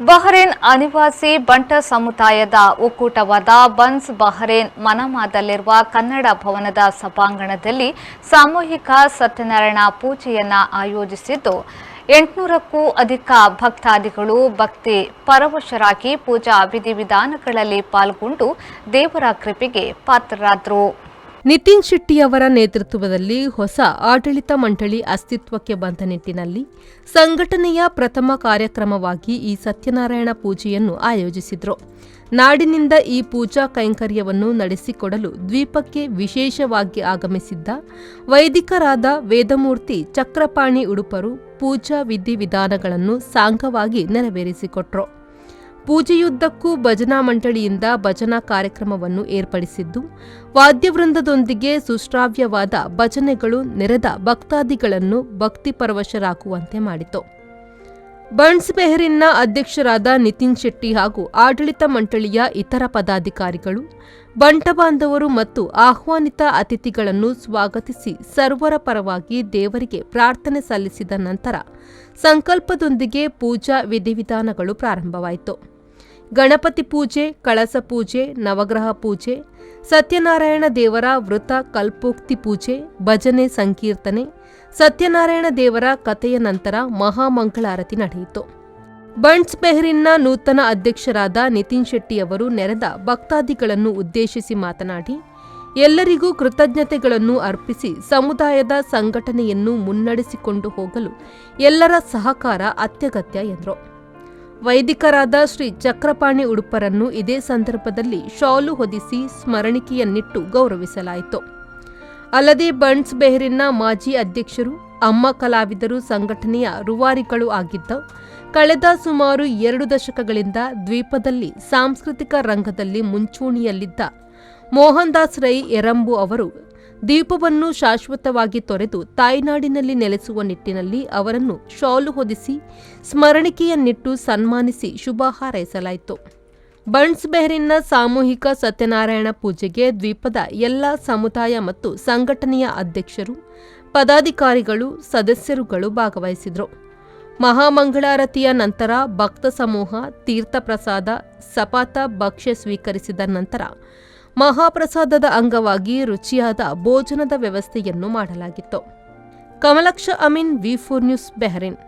Bahrain ಅನಿವಾಸಿ ಬಂಟ ಸಮುದಾಯದ ಒಕ್ಕೂಟವಾದ buns Bahrain ಮನಮಾದಲ್ಲಿರುವ Kannada ಭವನದ ಸಭಾಂಗಣದಲ್ಲಿ ಸಾಮೂಹಿಕ ಸತ್ಯನಾರಾಯಣ ಪೂಜೆಯನ್ನ ಆಯೋಜಿಸಿದ್ದು 800ಕ್ಕೂ ಅಧಿಕ ಭಕ್ತಾದಿಗಳು ಭಕ್ತಿ ಪರವಶರಾಗಿ ಪೂಜಾ ವಿಧಿವಿಧಾನಗಳಲ್ಲಿ ಪಾಲ್ಗೊಂಡು ದೇವರ ಕೃಪೆಗೆ ಪಾತ್ರರಾದರು. ನಿತಿನ್ ಶೆಟ್ಟಿಯವರ ನೇತೃತ್ವದಲ್ಲಿ ಹೊಸ ಆಡಳಿತ ಮಂಡಳಿ ಅಸ್ತಿತ್ವಕ್ಕೆ ಬಂದ ನಿಟ್ಟಿನಲ್ಲಿ ಸಂಘಟನೆಯ ಪ್ರಥಮ ಕಾರ್ಯಕ್ರಮವಾಗಿ ಈ ಸತ್ಯನಾರಾಯಣ ಪೂಜೆಯನ್ನು ಆಯೋಜಿಸಿದ್ರು. ನಾಡಿನಿಂದ ಈ ಪೂಜಾ ಕೈಂಕರ್ಯವನ್ನು ನಡೆಸಿಕೊಡಲು ದ್ವೀಪಕ್ಕೆ ವಿಶೇಷವಾಗಿ ಆಗಮಿಸಿದ್ದ ವೈದಿಕರಾದ ವೇದಮೂರ್ತಿ ಚಕ್ರಪಾಣಿ ಉಡುಪರು ಪೂಜಾ ವಿಧಿವಿಧಾನಗಳನ್ನು ಸಾಂಗವಾಗಿ ನೆರವೇರಿಸಿಕೊಟ್ರು. ಪೂಜೆಯುದ್ದಕ್ಕೂ ಭಜನಾ ಮಂಡಳಿಯಿಂದ ಭಜನಾ ಕಾರ್ಯಕ್ರಮವನ್ನು ಏರ್ಪಡಿಸಿದ್ದು, ವಾದ್ಯವೃಂದದೊಂದಿಗೆ ಸುಶ್ರಾವ್ಯವಾದ ಭಜನೆಗಳು ನೆರೆದ ಭಕ್ತಾದಿಗಳನ್ನು ಭಕ್ತಿಪರವಶರಾಗುವಂತೆ ಮಾಡಿತು. ಬನ್ಸ್ ಬೆಹರಿನ್ನ ಅಧ್ಯಕ್ಷರಾದ ನಿತಿನ್ ಶೆಟ್ಟಿ ಹಾಗೂ ಆಡಳಿತ ಮಂಡಳಿಯ ಇತರ ಪದಾಧಿಕಾರಿಗಳು ಬಂಟ ಬಾಂಧವರು ಮತ್ತು ಆಹ್ವಾನಿತ ಅತಿಥಿಗಳನ್ನು ಸ್ವಾಗತಿಸಿ ಸರ್ವರ ಪರವಾಗಿ ದೇವರಿಗೆ ಪ್ರಾರ್ಥನೆ ಸಲ್ಲಿಸಿದ ನಂತರ ಸಂಕಲ್ಪದೊಂದಿಗೆ ಪೂಜಾ ವಿಧಿವಿಧಾನಗಳು ಪ್ರಾರಂಭವಾಯಿತು. ಗಣಪತಿ ಪೂಜೆ, ಕಳಸ ಪೂಜೆ, ನವಗ್ರಹ ಪೂಜೆ, ಸತ್ಯನಾರಾಯಣ ದೇವರ ವೃತ ಕಲ್ಪೋಕ್ತಿ ಪೂಜೆ, ಭಜನೆ ಸಂಕೀರ್ತನೆ, ಸತ್ಯನಾರಾಯಣ ದೇವರ ಕಥೆಯ ನಂತರ ಮಹಾಮಂಗಳಾರತಿ ನಡೆಯಿತು. ಬನ್ಸ್ ಬೆಹರಿನ್ನ ನೂತನ ಅಧ್ಯಕ್ಷರಾದ ನಿತಿನ್ ಶೆಟ್ಟಿಯವರು ನೆರೆದ ಭಕ್ತಾದಿಗಳನ್ನು ಉದ್ದೇಶಿಸಿ ಮಾತನಾಡಿ, ಎಲ್ಲರಿಗೂ ಕೃತಜ್ಞತೆಗಳನ್ನು ಅರ್ಪಿಸಿ ಸಮುದಾಯದ ಸಂಘಟನೆಯನ್ನು ಮುನ್ನಡೆಸಿಕೊಂಡು ಹೋಗಲು ಎಲ್ಲರ ಸಹಕಾರ ಅತ್ಯಗತ್ಯ ಎಂದರು. ವೈದಿಕರಾದ ಶ್ರೀ ಚಕ್ರಪಾಣಿ ಉಡುಪರನ್ನು ಇದೇ ಸಂದರ್ಭದಲ್ಲಿ ಶಾಲು ಹೊದಿಸಿ ಸ್ಮರಣಿಕೆಯನ್ನಿಟ್ಟು ಗೌರವಿಸಲಾಯಿತು. ಅಲ್ಲದೆ ಬನ್ಸ್ ಬೆಹರಿನ್ನ ಮಾಜಿ ಅಧ್ಯಕ್ಷರು, ಅಮ್ಮ ಕಲಾವಿದರು ಸಂಘಟನೆಯ ರೂವಾರಿಗಳು ಆಗಿದ್ದ ಕಳೆದ ಸುಮಾರು 2 ದಶಕಗಳಿಂದ ದ್ವೀಪದಲ್ಲಿ ಸಾಂಸ್ಕೃತಿಕ ರಂಗದಲ್ಲಿ ಮುಂಚೂಣಿಯಲ್ಲಿದ್ದ ಮೋಹನ್ ದಾಸ್ ರೈ ಎರಂಬು ಅವರು ದ್ವೀಪವನ್ನು ಶಾಶ್ವತವಾಗಿ ತೊರೆದು ತಾಯ್ನಾಡಿನಲ್ಲಿ ನೆಲೆಸುವ ನಿಟ್ಟಿನಲ್ಲಿ ಅವರನ್ನು ಶಾಲು ಹೊದಿಸಿ ಸ್ಮರಣಿಕೆಯನ್ನಿಟ್ಟು ಸನ್ಮಾನಿಸಿ ಶುಭ ಹಾರೈಸಲಾಯಿತು. ಬನ್ಸ್ ಬೆಹರಿನ್ನ ಸಾಮೂಹಿಕ ಸತ್ಯನಾರಾಯಣ ಪೂಜೆಗೆ ದ್ವೀಪದ ಎಲ್ಲ ಸಮುದಾಯ ಮತ್ತು ಸಂಘಟನೆಯ ಅಧ್ಯಕ್ಷರು, ಪದಾಧಿಕಾರಿಗಳು, ಸದಸ್ಯರುಗಳು ಭಾಗವಹಿಸಿದರು. ಮಹಾಮಂಗಳಾರತಿಯ ನಂತರ ಭಕ್ತ ಸಮೂಹ ತೀರ್ಥ ಪ್ರಸಾದ, ಸಪಾತ ಭಕ್ಷ್ಯ ಸ್ವೀಕರಿಸಿದ ನಂತರ ಮಹಾಪ್ರಸಾದದ ಅಂಗವಾಗಿ ರುಚಿಯಾದ ಭೋಜನದ ವ್ಯವಸ್ಥೆಯನ್ನು ಮಾಡಲಾಗಿತ್ತು. ಕಮಲಕ್ಷ ಅಮೀನ್, ವಿ4 ನ್ಯೂಸ್, ಬೆಹರೇನ್.